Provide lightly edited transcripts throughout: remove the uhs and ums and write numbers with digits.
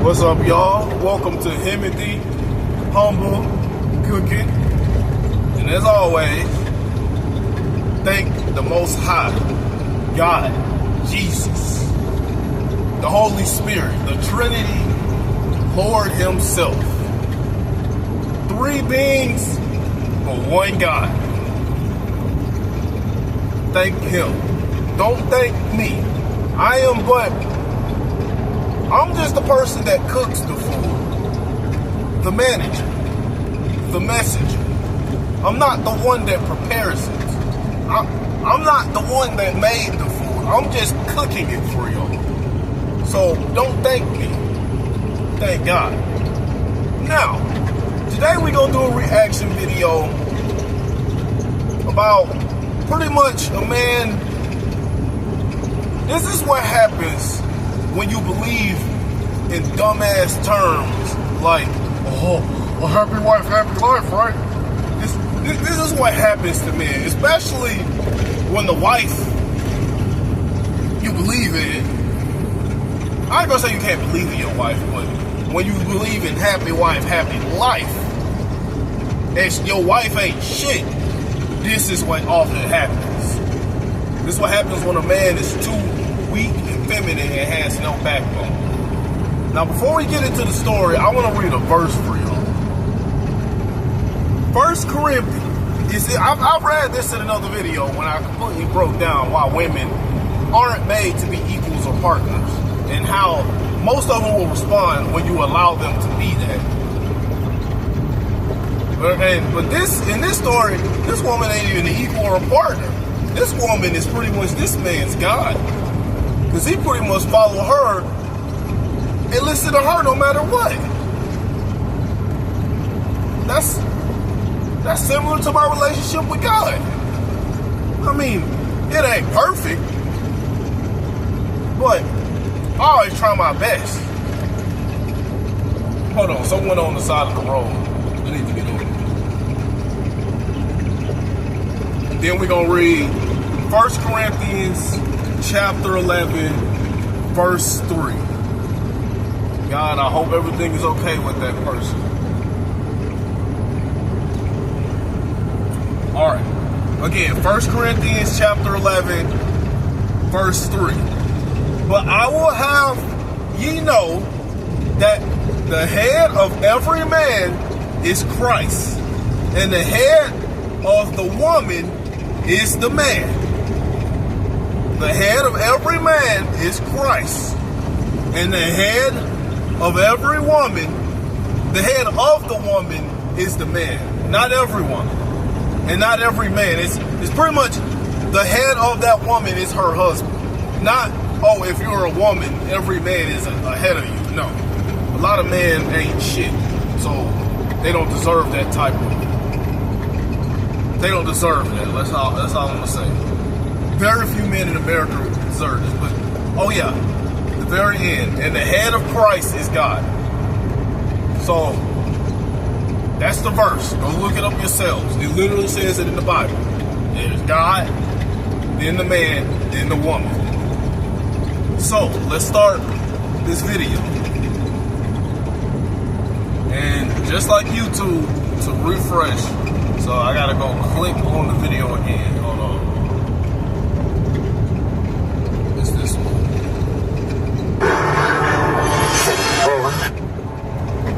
What's up, y'all? Welcome to Himothy Humble Cooking. And as always, thank the Most High, God, Jesus, the Holy Spirit, the Trinity, Lord Himself. Three beings, but one God. Thank Him. Don't thank me. I'm just the person that cooks the food, the manager, the messenger. I'm not the one that prepares it. I'm not the one that made the food. I'm just cooking it for y'all. So don't thank me. Thank God. Now, today we're going to do a reaction video about pretty much a man. This is what happens when you believe in dumbass terms like, a happy wife, happy life, right? This is what happens to men, especially when the wife you believe in. I ain't gonna say you can't believe in your wife, but when you believe in happy wife, happy life, and your wife ain't shit, this is what often happens. This is what happens when a man is too weak and feminine and has no backbone. Now, before we get into the story, I want to read a verse for y'all. 1 Corinthians. You see, I've read this in another video when I completely broke down why women aren't made to be equals or partners, and how most of them will respond when you allow them to be that. But in this story, this woman ain't even an equal or a partner. This woman is pretty much this man's God. Because he pretty much follow her and listen to her no matter what. That's similar to my relationship with God. I mean, it ain't perfect, but I always try my best. Hold on, someone on the side of the road. I need to get over. Then we're going to read 1 Corinthians chapter 11, verse 3. God, I hope everything is okay with that person. All right. Again, 1 Corinthians chapter 11, verse 3. But I will have ye know that the head of every man is Christ, and the head of the woman is the man. The head of every man is Christ, and the head of every woman, the head of the woman is the man. Not every woman, and not every man. It's pretty much the head of that woman is her husband. Not, oh, if you're a woman, every man is ahead of you. No. A lot of men ain't shit, so they don't deserve that type of. They don't deserve that. That's all I'm gonna say. Very few men in America deserve this, but oh yeah, the very end. And the head of Christ is God. So that's the verse. Go look it up yourselves. It literally says it in the Bible. There's God, then the man, then the woman. So let's start this video. And just like YouTube, to refresh, so I gotta go click on the video again. Hold on. It's this one.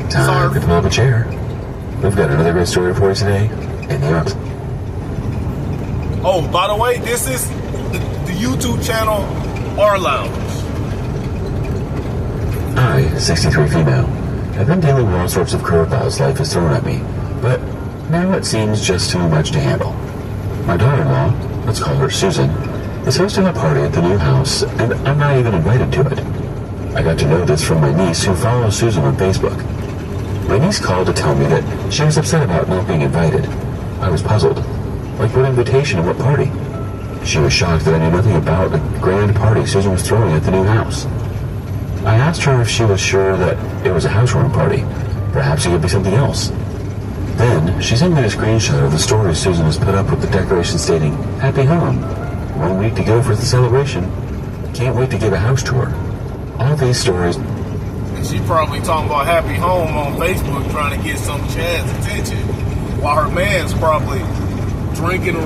Time to pull up a chair. We've got another great story for you today, and the art. Oh, by the way, this is the YouTube channel Rlounge. I, 63 female, have been dealing with all sorts of curveballs life has thrown at me, but now it seems just too much to handle. My daughter-in-law, let's call her Susan, is hosting a party at the new house, and I'm not even invited to it. I got to know this from my niece, who follows Susan on Facebook. My niece called to tell me that she was upset about not being invited. I was puzzled. Like, what invitation and what party? She was shocked that I knew nothing about the grand party Susan was throwing at the new house. I asked her if she was sure that it was a housewarming party. Perhaps it could be something else. Then, she sent me a screenshot of the story Susan has put up with the decoration stating, "Happy Home. 1 week to go for the celebration. Can't wait to give a house tour." All these stories... She probably talking about happy home on Facebook trying to get some Chad's attention, while her man's probably drinking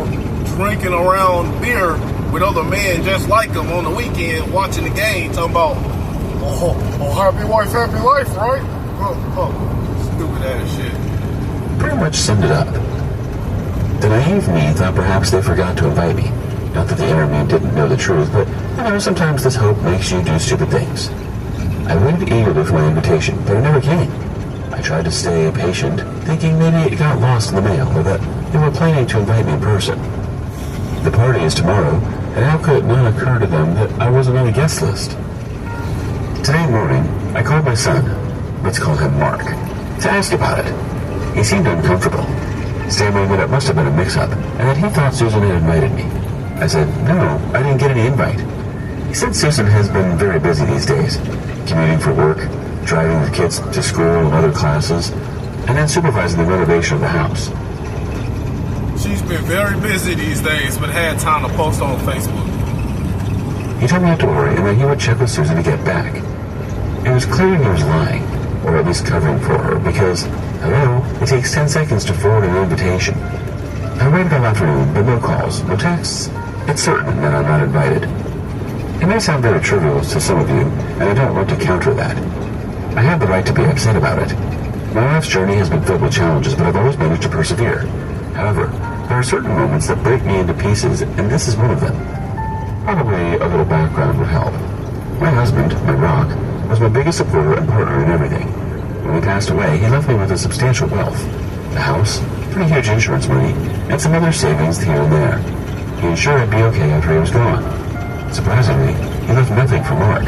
around beer with other men just like him on the weekend, watching the game, talking about, oh, happy wife, happy life, right? Stupid ass shit. Pretty much summed it up. The naive me thought perhaps they forgot to invite me. Not that the inner me didn't know the truth, but, sometimes this hope makes you do stupid things. I waited eagerly for my invitation, but it never came. I tried to stay patient, thinking maybe it got lost in the mail, or that they were planning to invite me in person. The party is tomorrow, and how could it not occur to them that I wasn't on the guest list? Today morning, I called my son, let's call him Mark, to ask about it. He seemed uncomfortable, stammering that it must have been a mix-up, and that he thought Susan had invited me. I said, no, I didn't get any invite. He said Susan has been very busy these days, commuting for work, driving the kids to school and other classes, and then supervising the renovation of the house. She's been very busy these days, but had time to post on Facebook. He told me not to worry and that he would check with Susan to get back. It was clear he was lying, or at least covering for her, because, hello, it takes 10 seconds to forward an invitation. I waited all afternoon, but no calls, no texts. It's certain that I'm not invited. It may sound very trivial to some of you, and I don't want to counter that. I have the right to be upset about it. My life's journey has been filled with challenges, but I've always managed to persevere. However, there are certain moments that break me into pieces, and this is one of them. Probably a little background would help. My husband, my rock, was my biggest supporter and partner in everything. When he passed away, he left me with a substantial wealth. The house, pretty huge insurance money, and some other savings here and there. He ensured I'd be okay after he was gone. Surprisingly, he left nothing for Mark.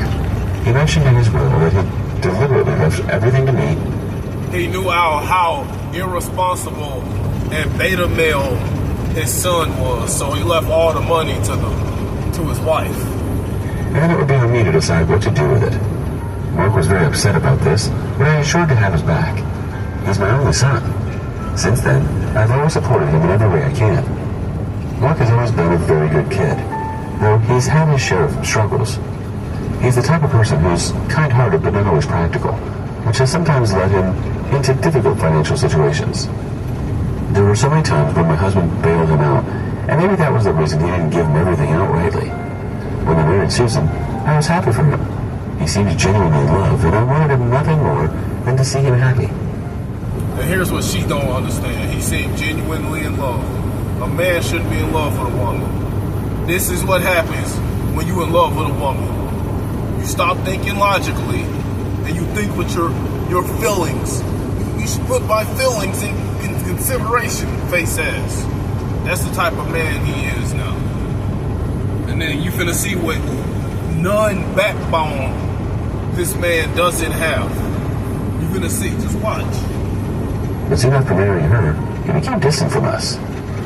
He mentioned in his will that he deliberately left everything to me. He knew how irresponsible and beta male his son was, so he left all the money to his wife. And then it would be on me to decide what to do with it. Mark was very upset about this, but I assured to have his back. He's my only son. Since then, I've always supported him in every way I can. Mark has always been a very good kid, though he's had his share of struggles. He's the type of person who's kind-hearted but not always practical, which has sometimes led him into difficult financial situations. There were so many times when my husband bailed him out, and maybe that was the reason he didn't give him everything outrightly. When I married Susan, I was happy for him. He seemed genuinely in love, and I wanted him nothing more than to see him happy. And here's what she don't understand. He seemed genuinely in love. A man shouldn't be in love with a woman. This is what happens when you're in love with a woman. You stop thinking logically, and you think with your feelings. You should put my feelings in consideration, face ass. That's the type of man he is now. And then you finna see what none backbone this man doesn't have. You finna see, just watch. But soon after marrying her, he became distant from us.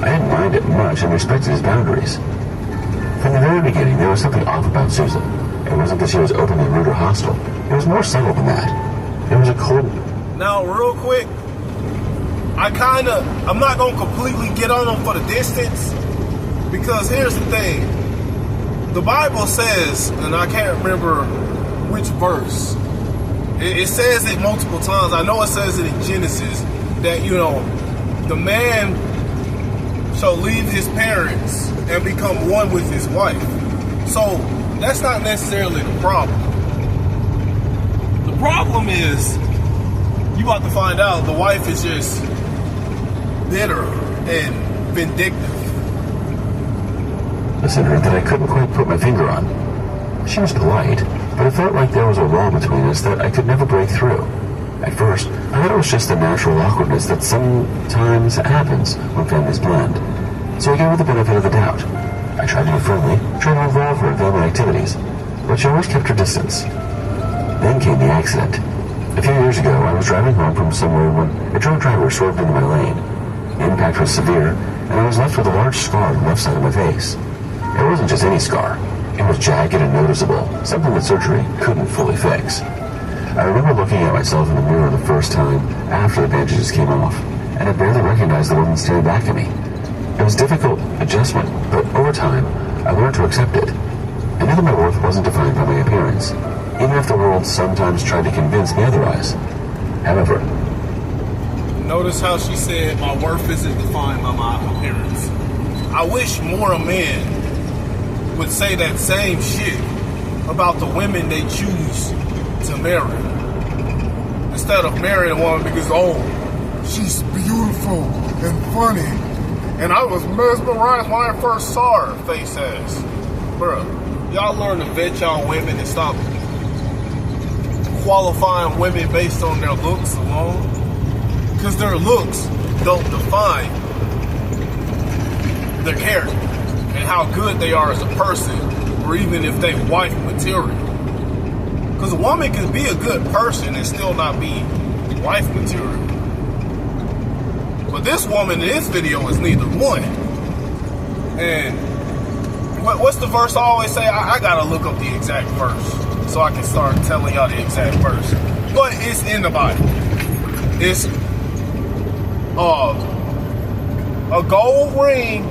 I didn't mind it much and respected his boundaries. From the very beginning, there was something off about Susan. It wasn't that she was openly rude or hostile. It was more subtle than that. There was a cold... Now, real quick, I'm not going to completely get on them for the distance, because here's the thing. The Bible says, and I can't remember which verse, it says it multiple times. I know it says it in Genesis, that, the man shall leave his parents and become one with his wife. So, that's not necessarily the problem. The problem is, you about to find out the wife is just bitter and vindictive. Listen, her that I couldn't quite put my finger on. She was polite, but it felt like there was a wall between us that I could never break through. At first, I thought it was just the natural awkwardness that sometimes happens when families blend. So I gave her the benefit of the doubt. I tried to be friendly, tried to involve her in family activities, but she always kept her distance. Then came the accident. A few years ago, I was driving home from somewhere when a drunk driver swerved into my lane. The impact was severe, and I was left with a large scar on the left side of my face. It wasn't just any scar. It was jagged and noticeable, something that surgery couldn't fully fix. I remember looking at myself in the mirror the first time after the bandages came off, and I barely recognized the woman staring back at me. It was a difficult adjustment, but over time, I learned to accept it. I knew that my worth wasn't defined by my appearance. even if the world sometimes tried to convince me otherwise. However, notice how she said my worth isn't defined by my appearance. I wish more men would say that same shit about the women they choose to marry. Instead of marrying a woman because, oh, she's beautiful and funny. And I was mesmerized when I first saw her, face ass. Bruh, y'all learn to vet y'all women and stop qualifying women based on their looks alone. Because their looks don't define their character and how good they are as a person, or even if they wife material. Because a woman can be a good person and still not be wife material. But this woman in this video is neither one. And what's the verse I always say? I gotta look up the exact verse so I can start telling y'all the exact verse. But it's in the Bible. It's a gold ring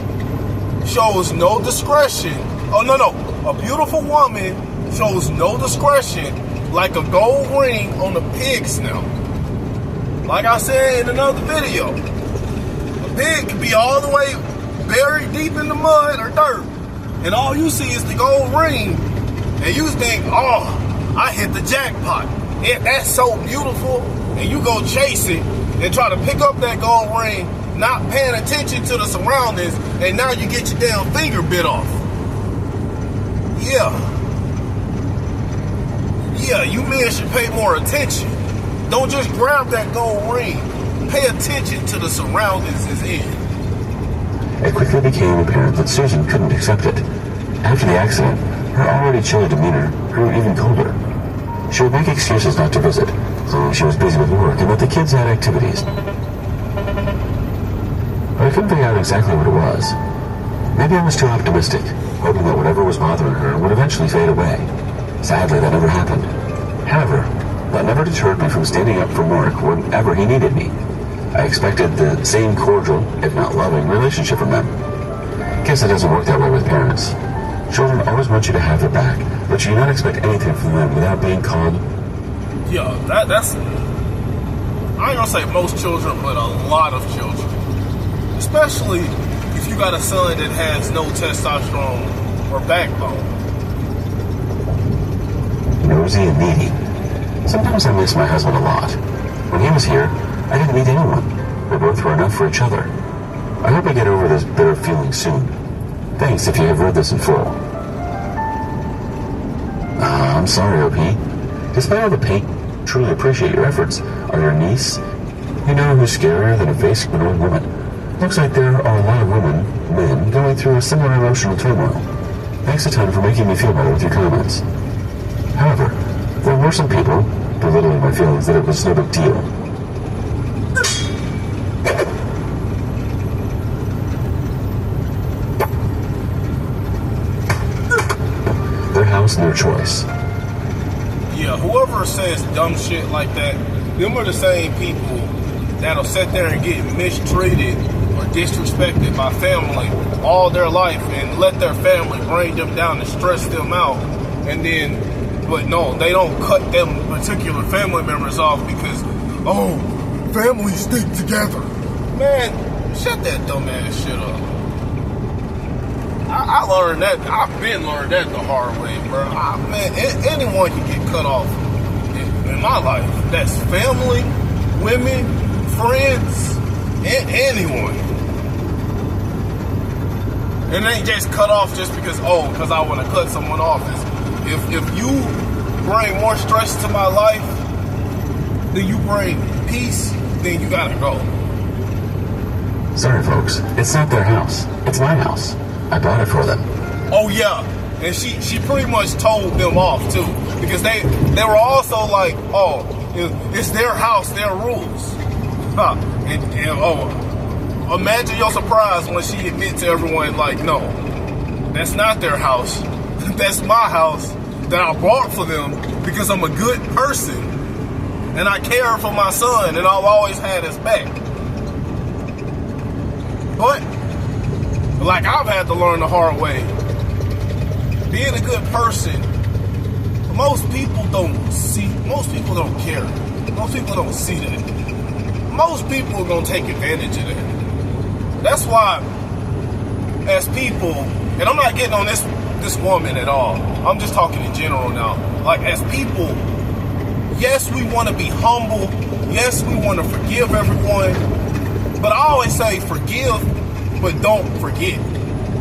shows no discretion. Oh, no. A beautiful woman shows no discretion like a gold ring on a pig snout. Like I said in another video, a pig can be all the way buried deep in the mud or dirt, and all you see is the gold ring, and you think, oh, I hit the jackpot. That's so beautiful, and you go chase it and try to pick up that gold ring, not paying attention to the surroundings, and now you get your damn finger bit off. Yeah, you men should pay more attention. Don't just grab that gold ring. Pay attention to the surroundings it's in. it quickly became apparent that Susan couldn't accept it. After the accident, her already chilly demeanor grew even colder. She would make excuses not to visit, saying she was busy with work and that the kids had activities. But I couldn't figure out exactly what it was. Maybe I was too optimistic, hoping that whatever was bothering her would eventually fade away. Sadly, that never happened. However, that never deterred me from standing up for Mark whenever he needed me. I expected the same cordial, if not loving, relationship from them. Guess it doesn't work that way with parents. Children always want you to have their back, but you do not expect anything from them without being called. Yeah, that's... I ain't gonna say most children, but a lot of children. Especially if you got a son that has no testosterone or backbone. Nosy and needy. Sometimes I miss my husband a lot. When he was here, I didn't meet anyone. We both were enough for each other. I hope I get over this bitter feeling soon. Thanks if you have read this in full. I'm sorry, OP. Despite all the pain, truly appreciate your efforts. Are your niece? You know who's scarier than a face of an old woman? Looks like there are a lot of men going through a similar emotional turmoil. Thanks a ton for making me feel better with your comments. However, there were some people belittling my feelings that it was no big deal. Their house and their choice. Yeah, whoever says dumb shit like that, them are the same people that'll sit there and get mistreated or disrespected by family all their life and let their family bring them down and stress them out. And then, but no, they don't cut them particular family members off because, oh, families stick together. Man, shut that dumb ass shit up. I learned that. I've been learned that the hard way, bro. Man, anyone can get cut off in my life. That's family, women, friends, and anyone. And they ain't just cut off just because I want to cut someone off. If you bring more stress to my life than you bring peace, then you gotta go. Sorry, folks. It's not their house. It's my house. I bought it for them. Oh yeah, and she pretty much told them off too, because they were also like, oh, it's their house, their rules. Huh. And imagine your surprise when she admit to everyone like, no, that's not their house. That's my house that I bought for them because I'm a good person and I care for my son and I've always had his back. But like I've had to learn the hard way, being a good person most people don't care. Most people don't see that. Most people are going to take advantage of that. That's why, as people, and I'm not getting on this woman at all. I'm just talking in general now. Like, as people, yes, we want to be humble. Yes, we want to forgive everyone. But I always say forgive, but don't forget.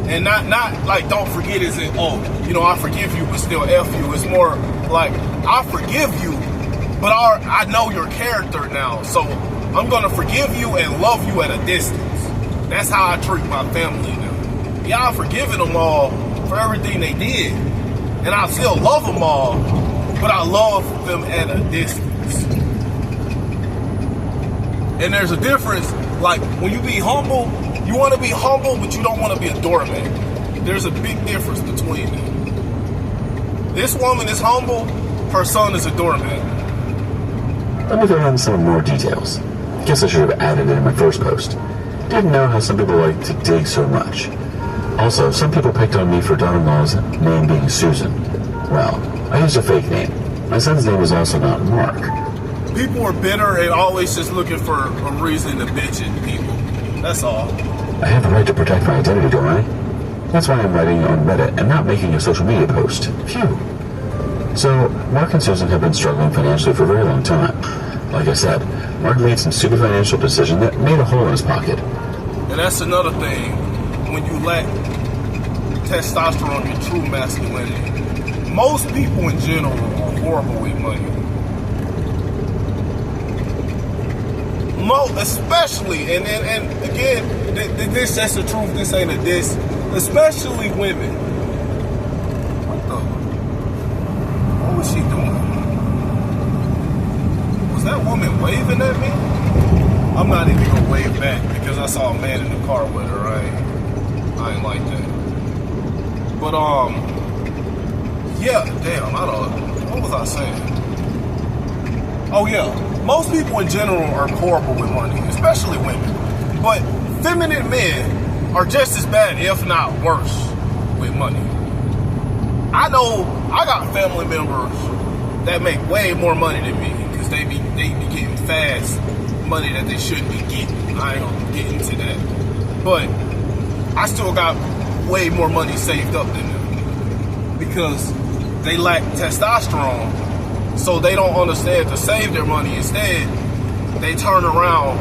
And not like don't forget as in, oh, I forgive you, but still F you. It's more like, I forgive you, but I know your character now. So I'm going to forgive you and love you at a distance. That's how I treat my family now. Yeah, I've forgiven them all for everything they did. And I still love them all, but I love them at a distance. And there's a difference. Like, when you be humble, you want to be humble, but you don't want to be a doormat. There's a big difference between them. This woman is humble. Her son is a doormat. Let me throw in some more details. Guess I should have added it in my first post. Didn't know how some people like to dig so much. Also, some people picked on me for daughter-in-law's name being Susan. Well, I used a fake name. My son's name was also not Mark. People are bitter and always just looking for a reason to bitch at people. That's all. I have the right to protect my identity, don't I? That's why I'm writing on Reddit and not making a social media post. Phew. So, Mark and Susan have been struggling financially for a very long time. Like I said, Mark made some stupid financial decision that made a hole in his pocket. And that's another thing. When you lack testosterone and true masculinity, most people in general are horrible with money. Especially, and again, that's the truth, this ain't a diss, especially women. What was she doing? Was that woman waving at me? I'm not even gonna wave back because I saw a man in the car with her. I ain't like that. But yeah, damn, what was I saying? Oh yeah, most people in general are horrible with money, especially women. But feminine men are just as bad, if not worse, with money. I know I got family members that make way more money than me because they be getting fast money that they shouldn't be getting. I ain't gonna get into that. But I still got way more money saved up than them because they lack testosterone, so they don't understand to save their money. Instead, they turn around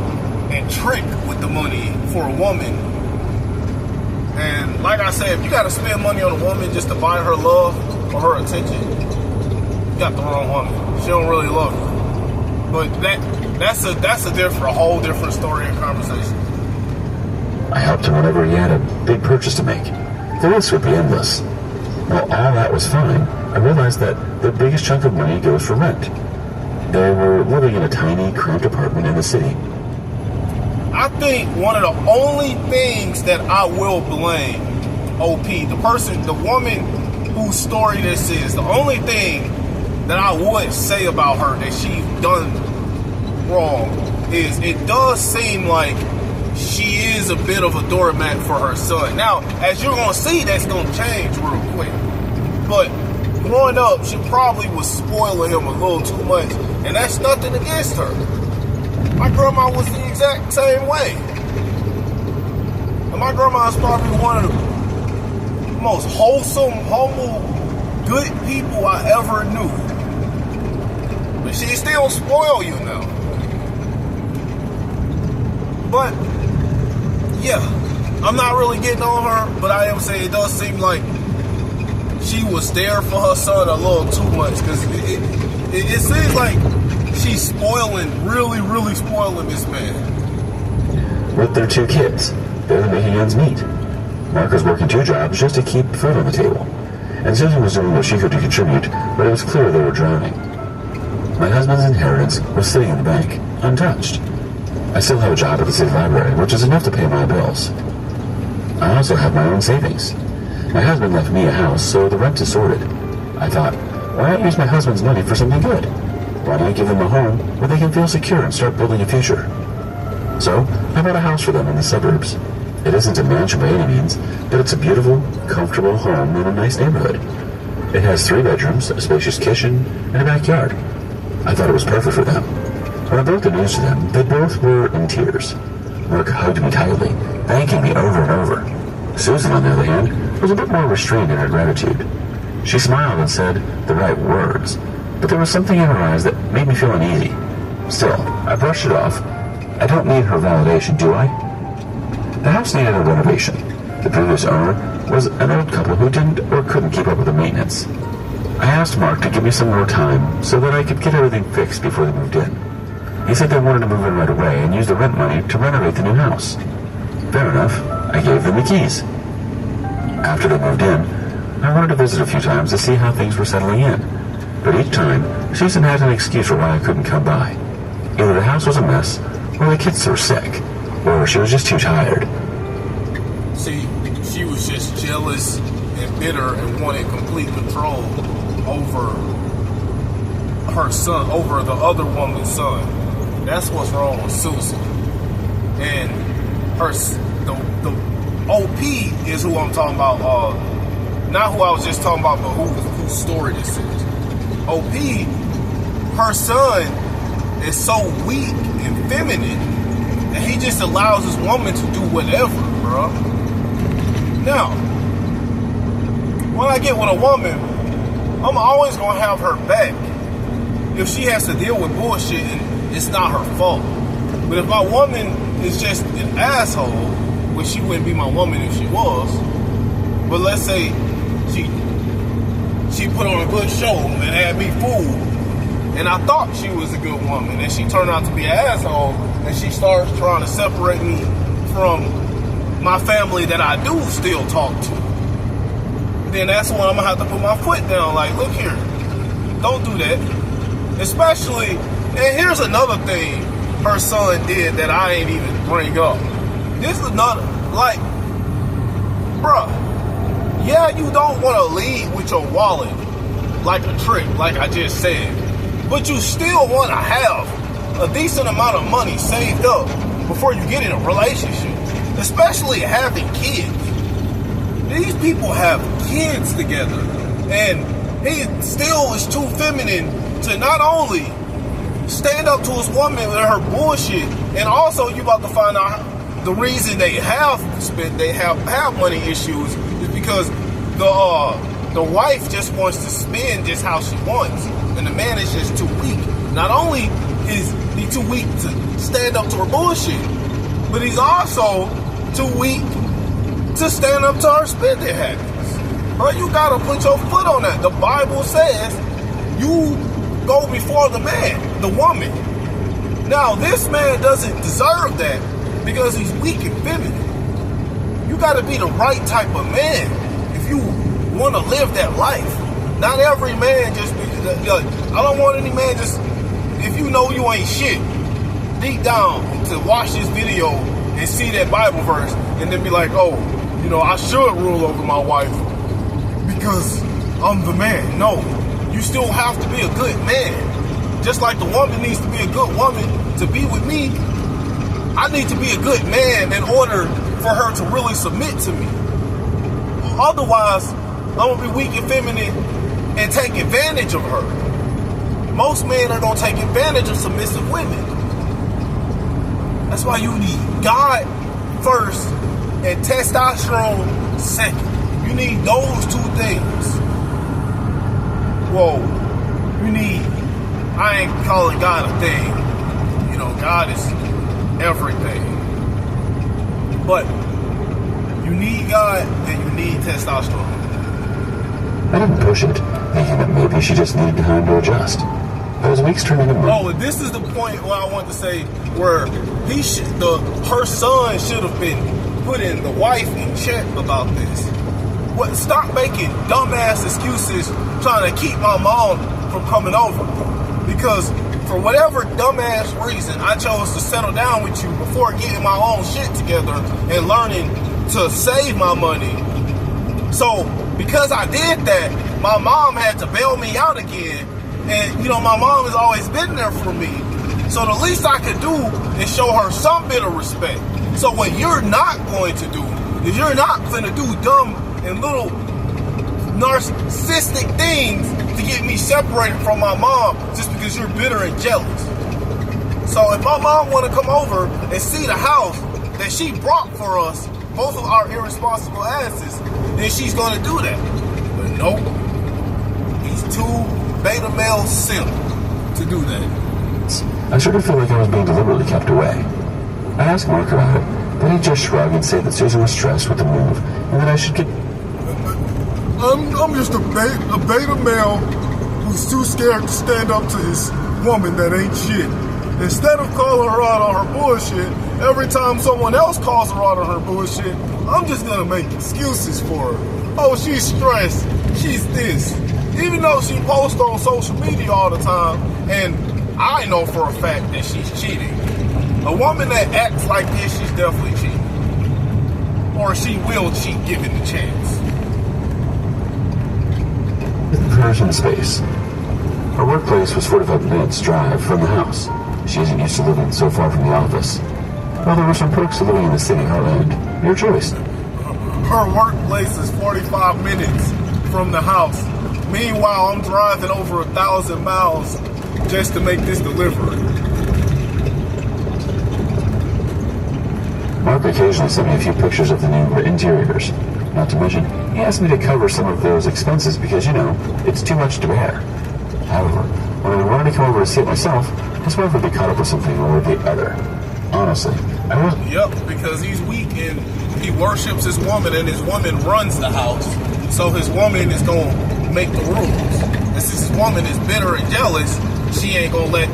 and trick with the money for a woman. And like I said, if you gotta spend money on a woman just to buy her love or her attention, you got the wrong woman. She don't really love you. But that's a whole different story and conversation. I helped him whenever he had a big purchase to make. The list would be endless. While all that was fine, I realized that the biggest chunk of money goes for rent. They were living in a tiny, cramped apartment in the city. I think one of the only things that I will blame OP, the woman whose story this is, the only thing that I would say about her that she done wrong is it does seem like she is a bit of a doormat for her son. Now, as you're going to see, that's going to change real quick. But growing up, she probably was spoiling him a little too much, and that's nothing against her. My grandma was the exact same way. And my grandma is probably one of the most wholesome, humble, good people I ever knew. But she still spoil you now. But yeah, I'm not really getting on her, but I am saying it does seem like she was there for her son a little too much, because it seems like she's really spoiling this man. With their 2 kids, they're making ends meet. Mark was working 2 jobs just to keep food on the table, and Susan was doing what she could to contribute, but it was clear they were drowning. My husband's inheritance was sitting in the bank, untouched. I still have a job at the city library, which is enough to pay my bills. I also have my own savings. My husband left me a house, so the rent is sorted. I thought, why not use my husband's money for something good? Why not give them a home where they can feel secure and start building a future? So, I bought a house for them in the suburbs. It isn't a mansion by any means, but it's a beautiful, comfortable home in a nice neighborhood. It has 3 bedrooms, a spacious kitchen, and a backyard. I thought it was perfect for them. When I broke the news to them, they both were in tears. Mark hugged me tightly, thanking me over and over. Susan, on the other hand, was a bit more restrained in her gratitude. She smiled and said the right words, but there was something in her eyes that made me feel uneasy. Still, I brushed it off. I don't need her validation, do I? The house needed a renovation. The previous owner was an old couple who didn't or couldn't keep up with the maintenance. I asked Mark to give me some more time so that I could get everything fixed before they moved in. He said they wanted to move in right away and use the rent money to renovate the new house. Fair enough, I gave them the keys. After they moved in, I wanted to visit a few times to see how things were settling in, but each time, Susan had an excuse for why I couldn't come by. Either the house was a mess, or the kids were sick, or she was just too tired. See, she was just jealous and bitter and wanted complete control over her son, over the other woman's son. That's what's wrong with Susan. And the OP is who I'm talking about. Not who I was just talking about, but whose story this is. OP, her son is so weak and feminine that he just allows this woman to do whatever, bro. Now, when I get with a woman, I'm always gonna have her back. If she has to deal with bullshit, and it's not her fault. But if my woman is just an asshole, which she wouldn't be my woman if she was, but let's say she put on a good show and had me fooled, and I thought she was a good woman, and she turned out to be an asshole, and she starts trying to separate me from my family that I do still talk to, then that's when I'm gonna have to put my foot down. Like, look here, don't do that. Especially, and here's another thing her son did that I ain't even bring up. This is another, like, bruh, yeah, you don't want to lead with your wallet like a trick, like I just said, but you still want to have a decent amount of money saved up before you get in a relationship, especially having kids. These people have kids together, and he still is too feminine to not only stand up to his woman with her bullshit, and also you about to find out the reason they have money issues is because the wife just wants to spend just how she wants, and the man is just too weak. Not only is he too weak to stand up to her bullshit, but he's also too weak to stand up to her spending habits. Right? You gotta put your foot on that. The Bible says you go before the man, the woman. Now, this man doesn't deserve that because he's weak and feminine. You gotta be the right type of man if you want to live that life. Not every man just, I don't want any man just, if you know you ain't shit, deep down to watch this video and see that Bible verse and then be like, oh, you know, I should rule over my wife because I'm the man. No, you still have to be a good man. Just like the woman needs to be a good woman to be with me, I need to be a good man in order for her to really submit to me. Otherwise, I'm gonna be weak and feminine and take advantage of her. Most men are gonna take advantage of submissive women. That's why you need God first and testosterone second. You need those two things. Whoa, you need, I ain't calling God a thing. You know, God is everything. But you need God and you need testosterone. I didn't push it, thinking that maybe she just needed time to adjust. But as weeks turned into months. Oh, this is the point where I want to say where her son should have been putting the wife in check about this. What? Stop making dumbass excuses trying to keep my mom from coming over. Because for whatever dumbass reason, I chose to settle down with you before getting my own shit together and learning to save my money. So because I did that, my mom had to bail me out again. And, you know, my mom has always been there for me. So the least I could do is show her some bit of respect. So what you're not going to do is you're not going to do dumb and little narcissistic things to get me separated from my mom just because you're bitter and jealous. So if my mom want to come over and see the house that she brought for us, both of our irresponsible asses, then she's going to do that. But nope, he's too beta male simp to do that. I sort of feel like I was being deliberately kept away. I asked Mark about it, but he just shrugged and said that Susan was stressed with the move and that I should get... I'm just a beta male who's too scared to stand up to his woman that ain't shit. Instead of calling her out on her bullshit, every time someone else calls her out on her bullshit, I'm just gonna make excuses for her. Oh, she's stressed. She's this. Even though she posts on social media all the time, and I know for a fact that she's cheating. A woman that acts like this, she's definitely cheating. Or she will cheat given the chance. Version space. Her workplace was 45 minutes drive from the house. She isn't used to living so far from the office. While there were some perks to living in the city heartland, your choice. Her workplace is 45 minutes from the house. Meanwhile, I'm driving over 1,000 miles just to make this delivery. Mark occasionally sent me a few pictures of the new interiors. Not to mention, he asked me to cover some of those expenses because, you know, it's too much to bear. However, when I wanted to come over to see it myself, his wife would be caught up with something or the other. Honestly, I was... Yep, because he's weak and he worships his woman and his woman runs the house. So his woman is going to make the rules. And since his woman is bitter and jealous, she ain't going to let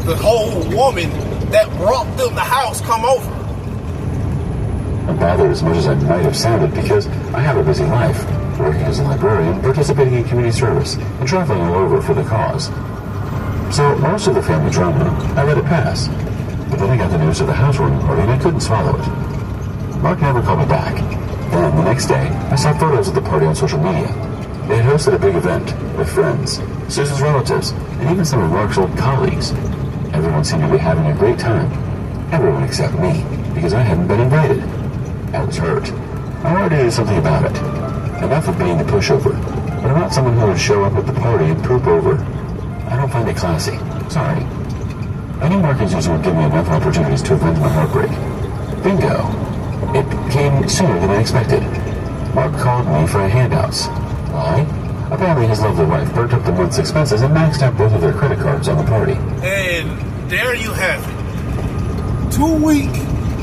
the whole woman that brought them the house come over. I'm bothered as much as I might have sounded because I have a busy life, working as a librarian, participating in community service, and traveling all over for the cause. So most of the family drama, I let it pass. But then I got the news of the housewarming party and I couldn't swallow it. Mark never called me back. Then, the next day, I saw photos of the party on social media. They had hosted a big event with friends, Susan's relatives, and even some of Mark's old colleagues. Everyone seemed to be having a great time. Everyone except me, because I hadn't been invited. I was hurt. I wanted to do something about it. Enough of being the pushover, but I'm not someone who would show up at the party and poop over. I don't find it classy. Sorry. I knew Mark and Susan would give me enough opportunities to avenge my heartbreak. Bingo. It came sooner than I expected. Mark called me for handouts. Why? Apparently his lovely wife burnt up the month's expenses and maxed out both of their credit cards on the party. And there you have it. Too weak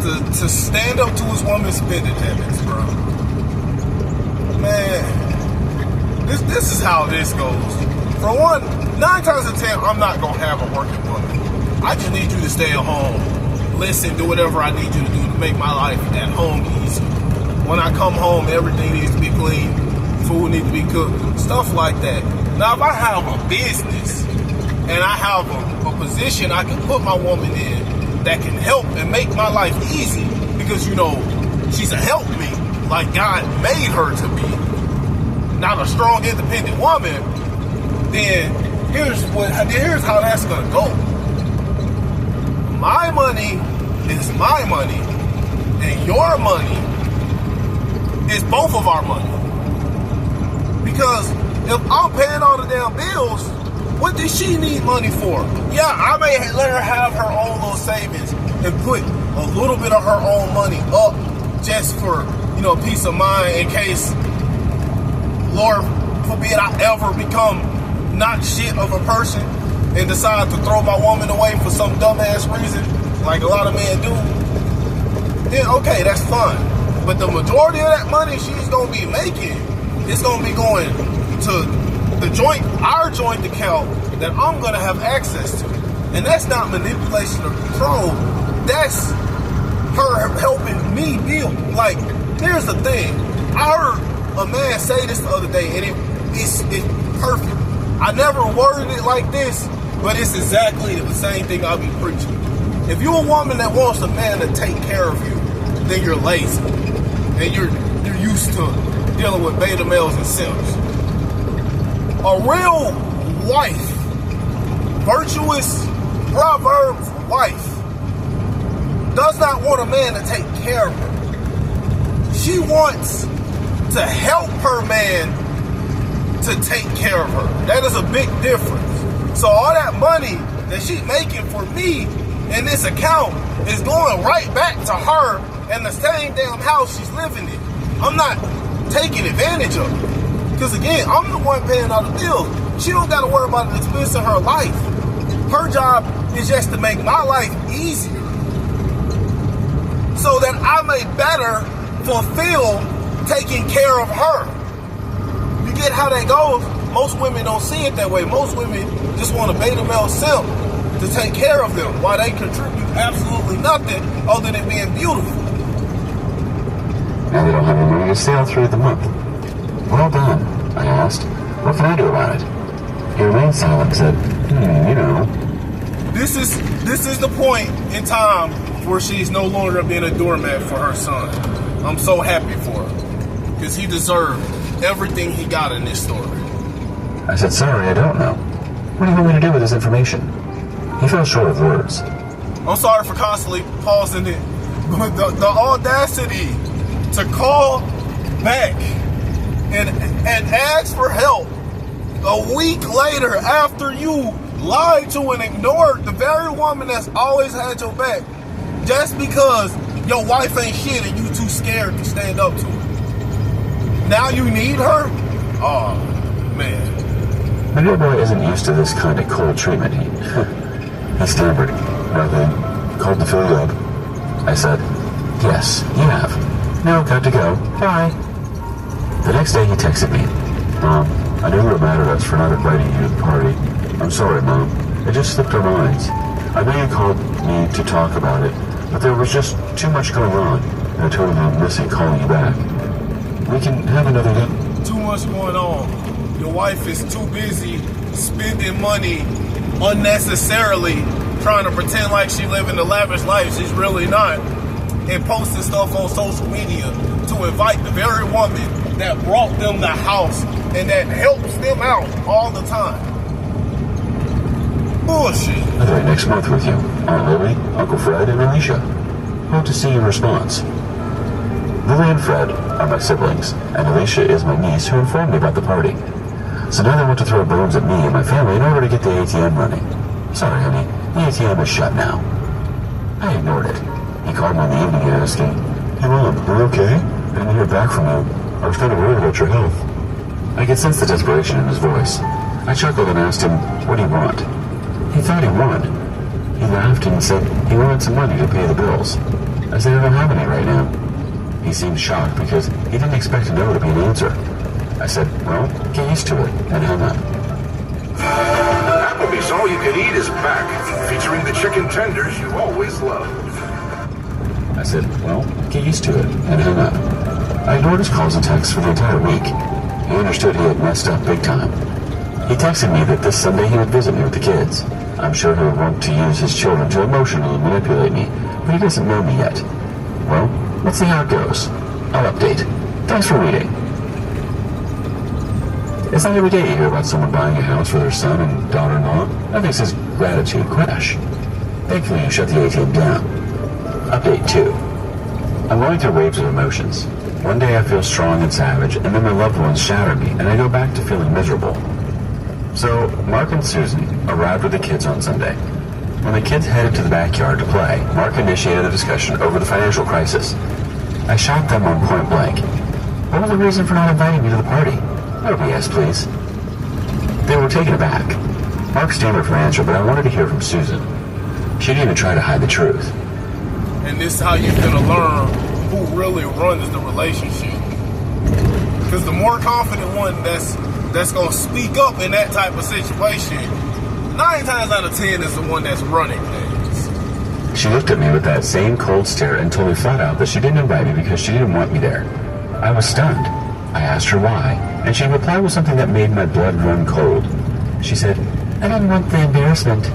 to stand up to his woman's spending habits, bro. Man, this is how this goes. For one, 9 times out of 10, I'm not going to have a working woman. I just need you to stay at home, listen, do whatever I need you to do to make my life at home easy. When I come home, everything needs to be clean, food needs to be cooked, stuff like that. Now, if I have a business and I have a position I can put my woman in that can help and make my life easy because, you know, she's a help me like God made her to be, not a strong, independent woman, then here's how that's going to go. My money is my money, and your money is both of our money. Because if I'm paying all the damn bills, what does she need money for? Yeah, I may let her have her own little savings and put a little bit of her own money up just for, you know, peace of mind in case, Lord forbid, I ever become not shit of a person and decide to throw my woman away for some dumbass reason, like a lot of men do, then okay, that's fine. But the majority of that money she's going to be making is going to be going to our joint account that I'm going to have access to. And that's not manipulation or control. That's her helping me build. Like, here's the thing. I heard a man say this the other day, and it's perfect. I never worded it like this, but it's exactly the same thing I'll be preaching. If you're a woman that wants a man to take care of you, then you're lazy. And you're used to dealing with beta males and simps. A real wife, virtuous Proverbs wife, does not want a man to take care of her. She wants to help her man to take care of her. That is a big difference. So all that money that she's making for me in this account is going right back to her and the same damn house she's living in. I'm not taking advantage of her. Because again, I'm the one paying all the bills. She don't got to worry about the expense of her life. Her job is just to make my life easier so that I may better fulfill taking care of her. You get how that goes? Most women don't see it that way. Most women just want a beta male simp to take care of them while they contribute absolutely nothing other than being beautiful. Now they don't have any money to stay all through the month. Well done, I asked. What can I do about it? He remained silent and said, you know. This is the point in time where she's no longer being a doormat for her son. I'm so happy for her. Because he deserved everything he got in this story. I said, sorry, I don't know. What do you want me to do with this information? He fell short of words. I'm sorry for constantly pausing it, but the audacity to call back and ask for help a week later after you lied to and ignored the very woman that's always had your back just because your wife ain't shit and you too scared to stand up to her. Now you need her? Oh, man. My little boy isn't used to this kind of cold treatment. He stammered, rather than called to fill you up. I said, yes, you have. Now got to go. Bye. The next day he texted me, Mom, I know you're mad at us for not inviting you to the party. I'm sorry, Mom. It just slipped our minds. I know you called me to talk about it, but there was just too much going on, and I told him I'm missing calling you back. We can have another day. Too much going on. Your wife is too busy spending money unnecessarily, trying to pretend like she living a lavish life she's really not, and posting stuff on social media to invite the very woman that brought them the house and that helps them out all the time. Bullshit. I'll be next month with you. Aunt Lily, Uncle Fred, and Alicia. Hope to see your response. Lily and Fred are my siblings, and Alicia is my niece who informed me about the party. So now they want to throw bones at me and my family in order to get the ATM running. Sorry, honey, the ATM is shut now. I ignored it. He called me in the evening asking, Hey Mom, are you okay? I didn't hear back from you. I was kind of worried about your health. I could sense the desperation in his voice. I chuckled and asked him, what do you want? He thought he won. He laughed and said he wanted some money to pay the bills. I said I don't have any right now. He seemed shocked because he didn't expect a no to be an answer. I said, well, get used to it, and hung up. Applebee's All You Can Eat is back, featuring the chicken tenders you always loved. I said, well, get used to it, and hung up. I ignored his calls and texts for the entire week. He understood he had messed up big time. He texted me that this Sunday he would visit me with the kids. I'm sure he would want to use his children to emotionally manipulate me, but he doesn't know me yet. Well, let's see how it goes. I'll update. Thanks for reading. It's not every day you hear about someone buying a house for their son and daughter-in-law. That makes his gratitude crash. Thankfully, you shut the ATM down. Update 2. I'm going through waves of emotions. One day I feel strong and savage, and then my loved ones shatter me, and I go back to feeling miserable. So, Mark and Susan arrived with the kids on Sunday. When the kids headed to the backyard to play, Mark initiated the discussion over the financial crisis. I shot them on point blank. What was the reason for not inviting me to the party? No BS, please. They were taken aback. Mark stammered for an answer, but I wanted to hear from Susan. She didn't even try to hide the truth. And this is how you're going to learn who really runs the relationship. Because the more confident one that's going to speak up in that type of situation, 9 times out of 10 is the one that's running things. She looked at me with that same cold stare and told me flat out that she didn't invite me because she didn't want me there. I was stunned. I asked her why, and she replied with something that made my blood run cold. She said, I didn't want the embarrassment.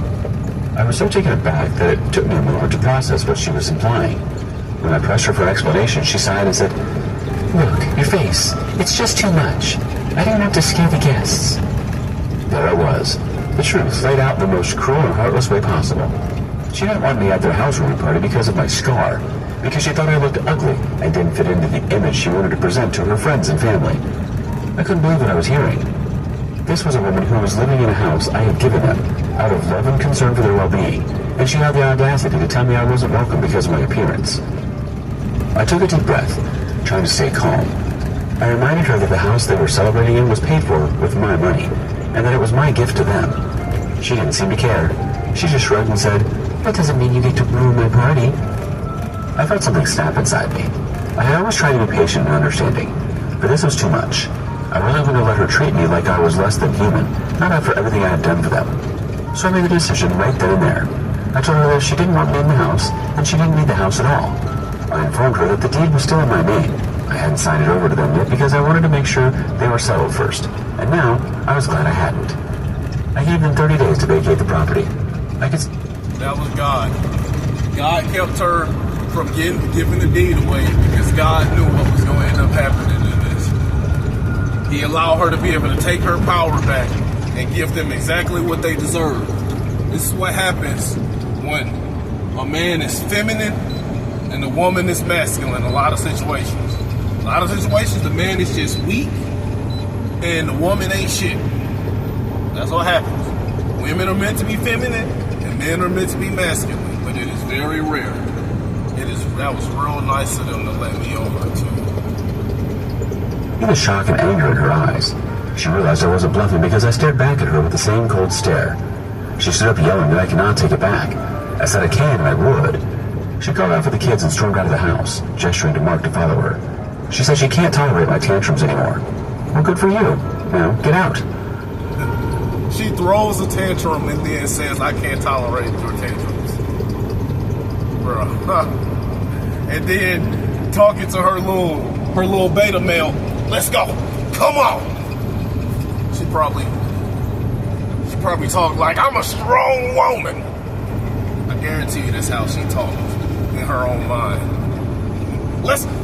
I was so taken aback that it took me a moment to process what she was implying. When I pressed her for an explanation, she sighed and said, Look, your face. It's just too much. I didn't want to scare the guests. There I was. The truth laid out in the most cruel and heartless way possible. She didn't want me at their housewarming party because of my scar, because she thought I looked ugly and didn't fit into the image she wanted to present to her friends and family. I couldn't believe what I was hearing. This was a woman who was living in a house I had given them out of love and concern for their well-being, and she had the audacity to tell me I wasn't welcome because of my appearance. I took a deep breath, trying to stay calm. I reminded her that the house they were celebrating in was paid for with my money, and that it was my gift to them. She didn't seem to care. She just shrugged and said, "That doesn't mean you get to ruin my party." I felt something snap inside me. I had always tried to be patient and understanding, but this was too much. I really wouldn't have let her treat me like I was less than human, not after everything I had done for them. So I made the decision right then and there. I told her that if she didn't want me in the house, then she didn't need the house at all. I informed her that the deed was still in my name. I hadn't signed it over to them yet because I wanted to make sure they were settled first, and now I was glad I hadn't. I gave them 30 days to vacate the property. That was God. God kept her from giving the deed away because God knew what was going to end up happening in this. He allowed her to be able to take her power back and give them exactly what they deserve. This is what happens when a man is feminine and the woman is masculine in a lot of situations. A lot of situations, the man is just weak and the woman ain't shit. That's what happens. Women are meant to be feminine and men are meant to be masculine, but it is very rare. That was real nice of them to let me over too. There was shock and anger in her eyes. She realized I wasn't bluffing because I stared back at her with the same cold stare. She stood up yelling that I could not take it back. I said I can and I would. She called out for the kids and stormed out of the house, gesturing to Mark to follow her. She said she can't tolerate my tantrums anymore. Well, good for you. Now, get out. She throws a tantrum and then says, "I can't tolerate your tantrums." Bro. And then talking to her little beta male, "Let's go. Come on." She probably talked like, "I'm a strong woman." I guarantee you that's how she talks in her own mind.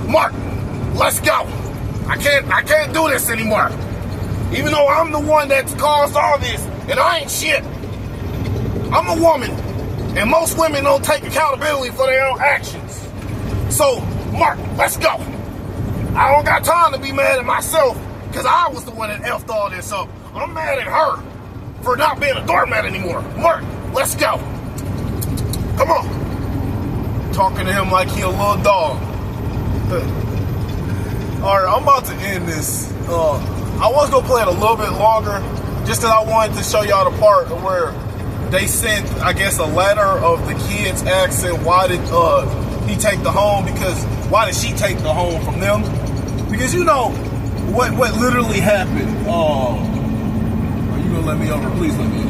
Mark, let's go. I can't do this anymore. Even though I'm the one that's caused all this, and I ain't shit. I'm a woman, and most women don't take accountability for their own actions. So, Mark, let's go. I don't got time to be mad at myself, because I was the one that effed all this up. I'm mad at her for not being a doormat anymore. Mark, let's go. Come on. Talking to him like he a little dog. Alright, I'm about to end this. I was going to play it a little bit longer, just because I wanted to show y'all the part where they sent, I guess, a letter of the kids asking why did he take the home, why did she take the home from them? Because you know what literally happened. Are you going to let me over? Please let me over.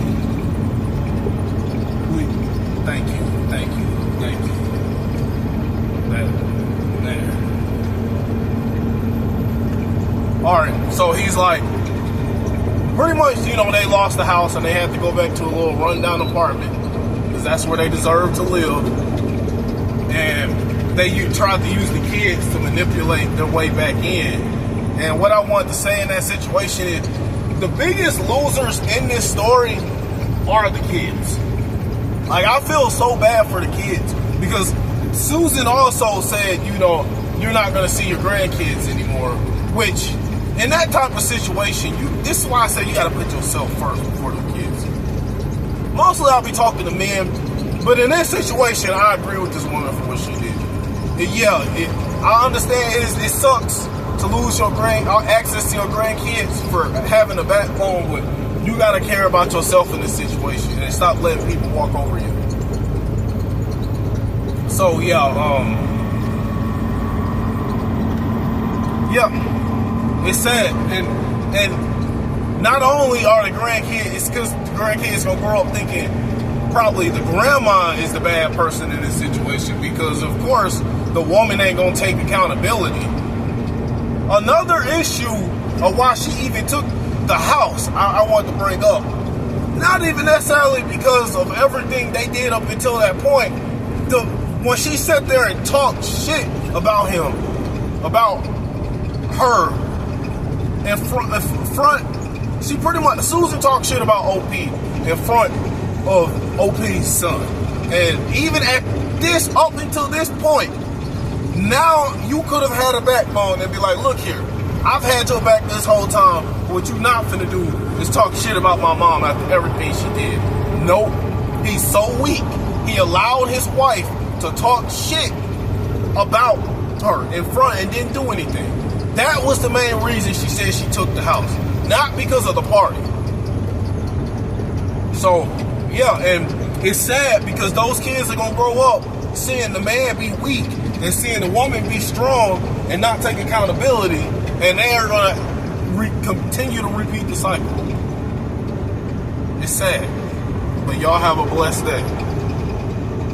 Please. Thank you. There. Alright, so he's like, pretty much, you know, they lost the house and they had to go back to a little rundown apartment because that's where they deserve to live. And they tried to use the kids to manipulate their way back in. And what I wanted to say in that situation is the biggest losers in this story are the kids. Like, I feel so bad for the kids because Susan also said, you know, you're not going to see your grandkids anymore, which in that type of situation, this is why I say you got to put yourself first before the kids. Mostly I'll be talking to men, but in this situation, I agree with this woman for what she did. I understand it sucks to lose your access to your grandkids for having a backbone, but you got to care about yourself in this situation and stop letting people walk over you. So it's sad, and not only are the grandkids, it's because the grandkids gonna grow up thinking probably the grandma is the bad person in this situation because of course the woman ain't gonna take accountability. Another issue of why she even took the house I want to bring up, not even necessarily because of everything they did up until that point. When she sat there and talked shit about him, about her, in front, she pretty much, Susan talked shit about OP in front of OP's son. And even up until this point, now you could have had a backbone and be like, look here, I've had your back this whole time. What you not finna do is talk shit about my mom after everything she did. Nope. He's so weak. He allowed his wife to talk shit about her in front and didn't do anything. That was the main reason she said she took the house. Not because of the party. So, yeah, and it's sad because those kids are going to grow up seeing the man be weak and seeing the woman be strong and not take accountability, and they're going to continue to repeat the cycle. It's sad. But y'all have a blessed day.